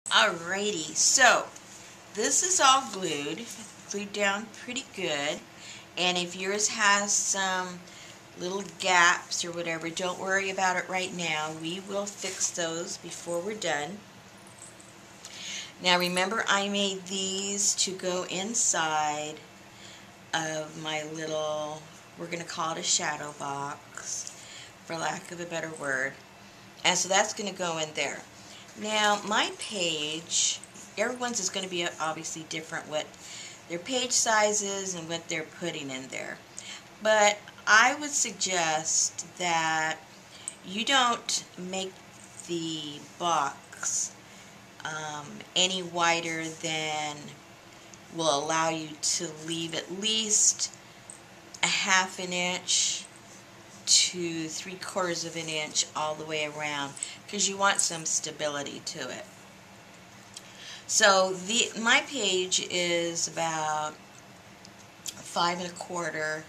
Alrighty, so this is all glued down pretty good. And if yours has some little gaps or whatever, don't worry about it right now. We will fix those before we're done. Now remember, I made these to go inside of my little, we're going to call it a shadow box, for lack of a better word. And so that's going to go in there. Now my page, everyone's is going to be obviously different what their page size is and what they're putting in there. But I would suggest that you don't make the box any wider than will allow you to leave at least a 1/2 inch to 3/4 of an inch all the way around, because you want some stability to it. So my page is about 5 1/4,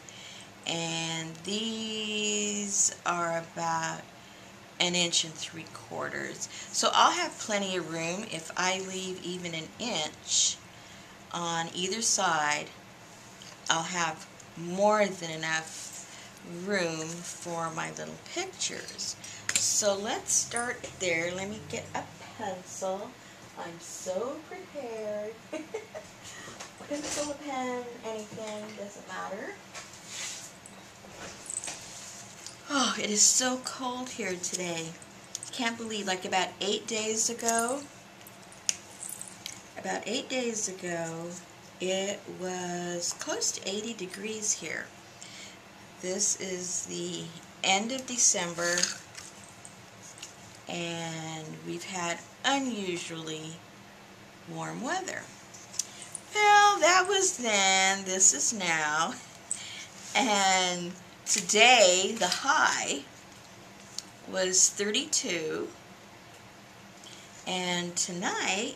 and these are about 1 3/4 inches. So I'll have plenty of room if I leave even 1 inch on either side. I'll have more than enough room for my little pictures. So let's start there. Let me get a pencil. I'm so prepared. Pencil, a pen, anything, doesn't matter. Oh, it is so cold here today. Can't believe, like about 8 days ago, it was close to 80 degrees here. This is the end of December, and we've had unusually warm weather. Well, that was then, this is now, and today the high was 32, and tonight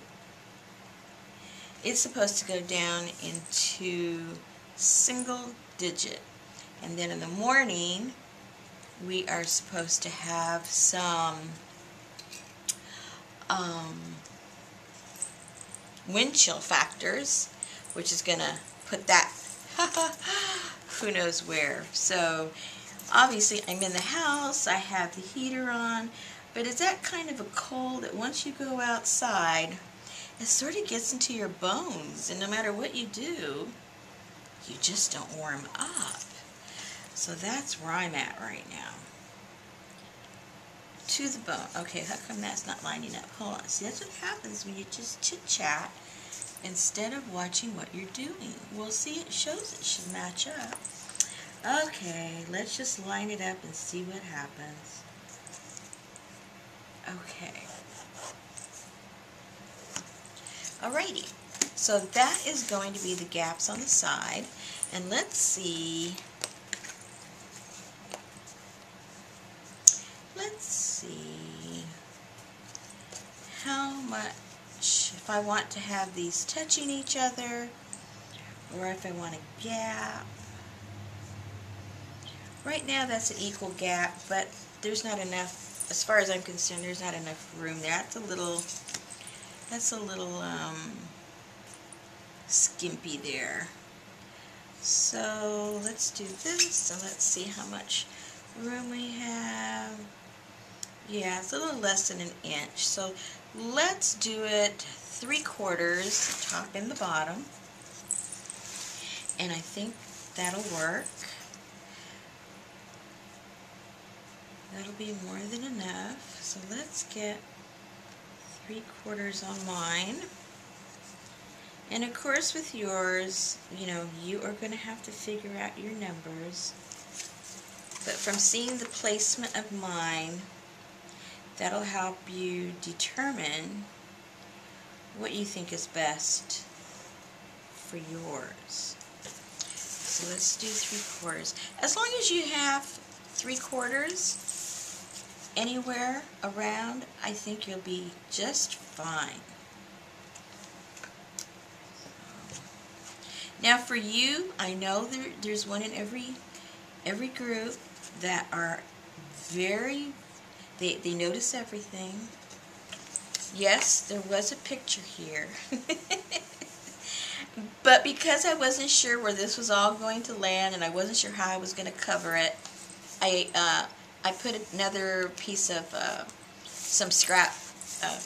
it's supposed to go down into single digit. And then in the morning, we are supposed to have some wind chill factors, which is going to put that who knows where. So obviously I'm in the house, I have the heater on, but it's that kind of a cold that once you go outside, it sort of gets into your bones, and no matter what you do, you just don't warm up. So that's where I'm at right now. To the bone. Okay, how come that's not lining up? Hold on. See, that's what happens when you just chit-chat instead of watching what you're doing. Well, see, it shows it should match up. Okay, let's just line it up and see what happens. Okay. Alrighty. So that is going to be the gaps on the side. And let's see. How much, if I want to have these touching each other, or if I want a gap. Right now that's an equal gap, but there's not enough, as far as I'm concerned, there's not enough room there. That's a little skimpy there. So let's do this, and let's see how much room we have. Yeah, it's a little less than 1 inch. So let's do it 3/4, top and the bottom. And I think that'll work. That'll be more than enough. So let's get 3/4 on mine. And of course with yours, you know, you are going to have to figure out your numbers. But from seeing the placement of mine, that'll help you determine what you think is best for yours. So let's do 3/4. As long as you have 3/4 anywhere around, I think you'll be just fine. Now for you, I know there's one in every group that are very, they notice everything. Yes, there was a picture here. But because I wasn't sure where this was all going to land and I wasn't sure how I was going to cover it, I put another piece of some scrap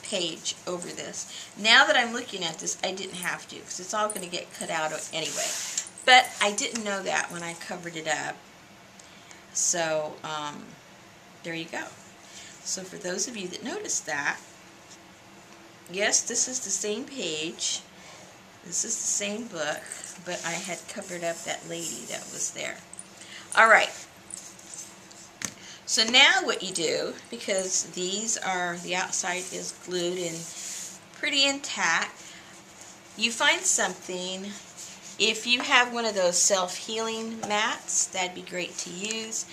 page over this. Now that I'm looking at this, I didn't have to because it's all going to get cut out anyway. But I didn't know that when I covered it up. So there you go. So for those of you that noticed that, yes, this is the same page. This is the same book, but I had covered up that lady that was there. Alright, so now what you do, because these are, the outside is glued and pretty intact, you find something. If you have one of those self-healing mats, that'd be great to use.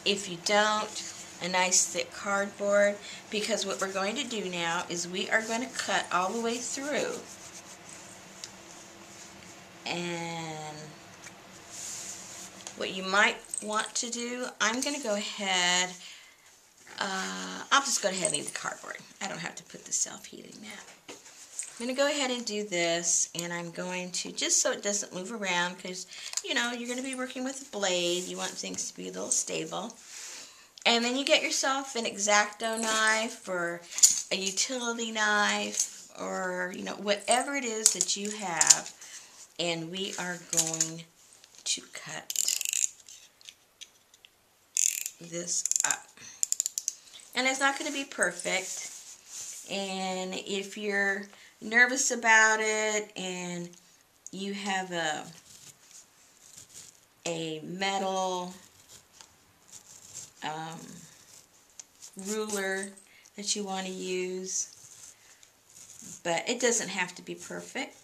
If you don't, a nice thick cardboard, because what we're going to do now is we are going to cut all the way through. And what you might want to do, I'm going to go ahead, I'll just go ahead and leave the cardboard. I don't have to put the self-healing mat. I'm going to go ahead and do this, and I'm going to, just so it doesn't move around, because, you know, you're going to be working with a blade. You want things to be a little stable. And then you get yourself an X-Acto knife or a utility knife or, you know, whatever it is that you have. And we are going to cut this up. And it's not going to be perfect. And if you're nervous about it and you have a metal ruler that you want to use, but it doesn't have to be perfect.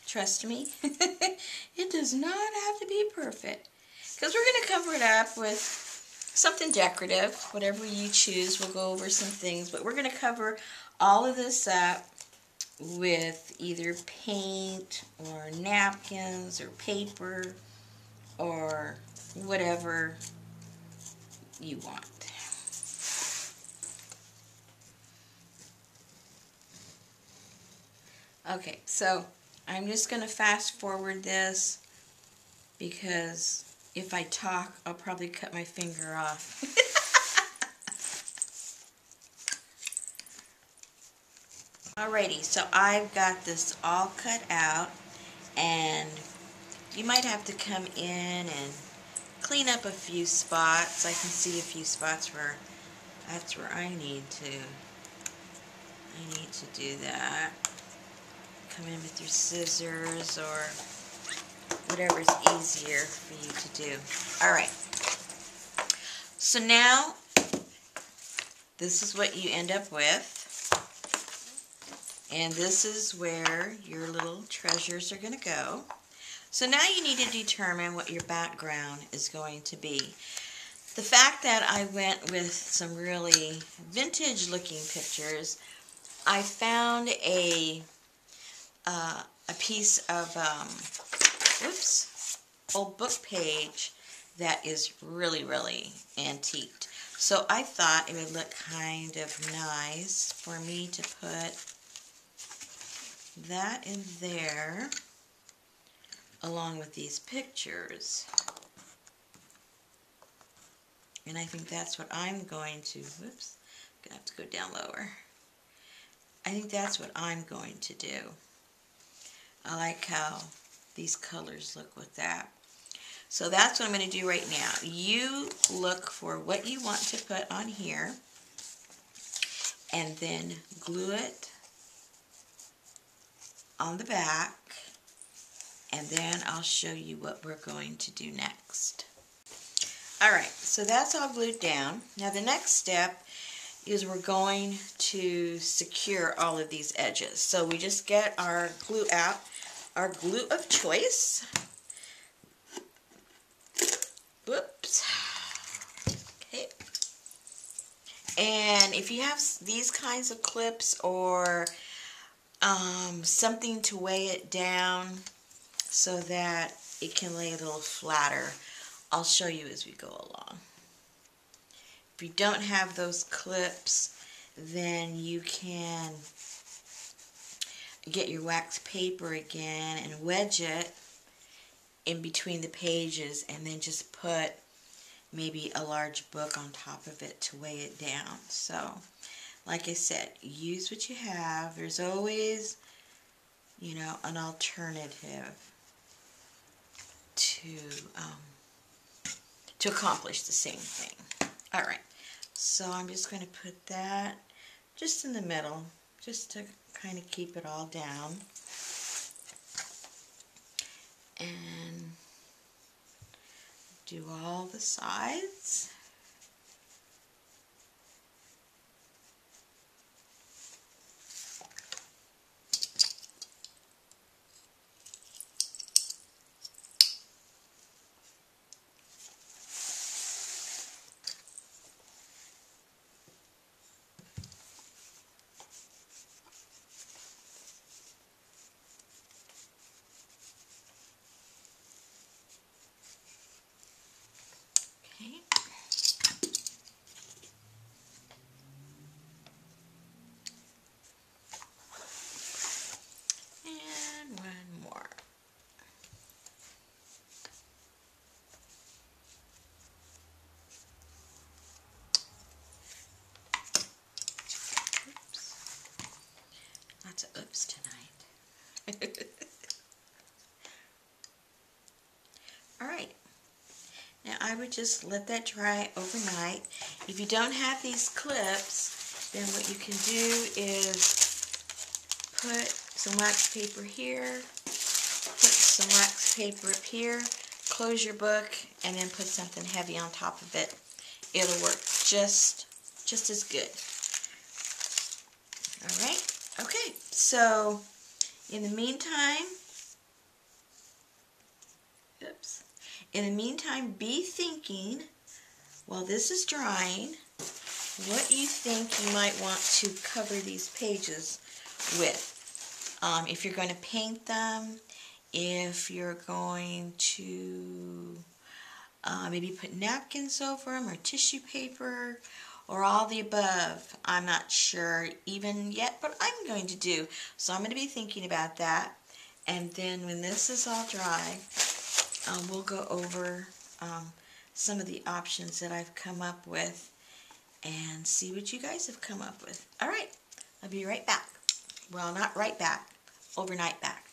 Trust me, it does not have to be perfect, because we're going to cover it up with something decorative, whatever you choose. We'll go over some things, but we're going to cover all of this up with either paint or napkins or paper or whatever you want. Okay, so I'm just going to fast forward this because if I talk, I'll probably cut my finger off. Alrighty, so I've got this all cut out, and you might have to come in and clean up a few spots. I can see a few spots where that's where I need to do that. Come in with your scissors or whatever's easier for you to do. Alright, so now this is what you end up with, and this is where your little treasures are going to go. So now you need to determine what your background is going to be. The fact that I went with some really vintage looking pictures, I found a piece of old book page that is really, really antiqued. So I thought it would look kind of nice for me to put that in there along with these pictures. And I think that's what I'm going to, whoops, gonna have to go down lower. I think that's what I'm going to do. I like how these colors look with that. So that's what I'm going to do right now. You look for what you want to put on here and then glue it on the back, and then I'll show you what we're going to do next. Alright, so that's all glued down. Now the next step is we're going to secure all of these edges. So we just get our glue out, our glue of choice. Whoops. Okay. And if you have these kinds of clips or something to weigh it down so that it can lay a little flatter, I'll show you as we go along. If you don't have those clips, then you can get your wax paper again and wedge it in between the pages, and then just put maybe a large book on top of it to weigh it down. So, like I said, use what you have. There's always, you know, an alternative to accomplish the same thing. All right, so I'm just going to put that just in the middle, just to kind of keep it all down. And do all the sides. Okay. And one more. Oops. Lots of oops tonight. All right. Now I would just let that dry overnight. If you don't have these clips, then what you can do is put some wax paper here, put some wax paper up here, close your book, and then put something heavy on top of it. It'll work just as good. All right. Okay. So in the meantime, be thinking while this is drying what you think you might want to cover these pages with. If you're going to paint them, if you're going to maybe put napkins over them or tissue paper or all the above. I'm not sure even yet, but I'm going to do. So I'm going to be thinking about that. And then when this is all dry, we'll go over some of the options that I've come up with and see what you guys have come up with. All right, I'll be right back. Well, not right back, overnight back.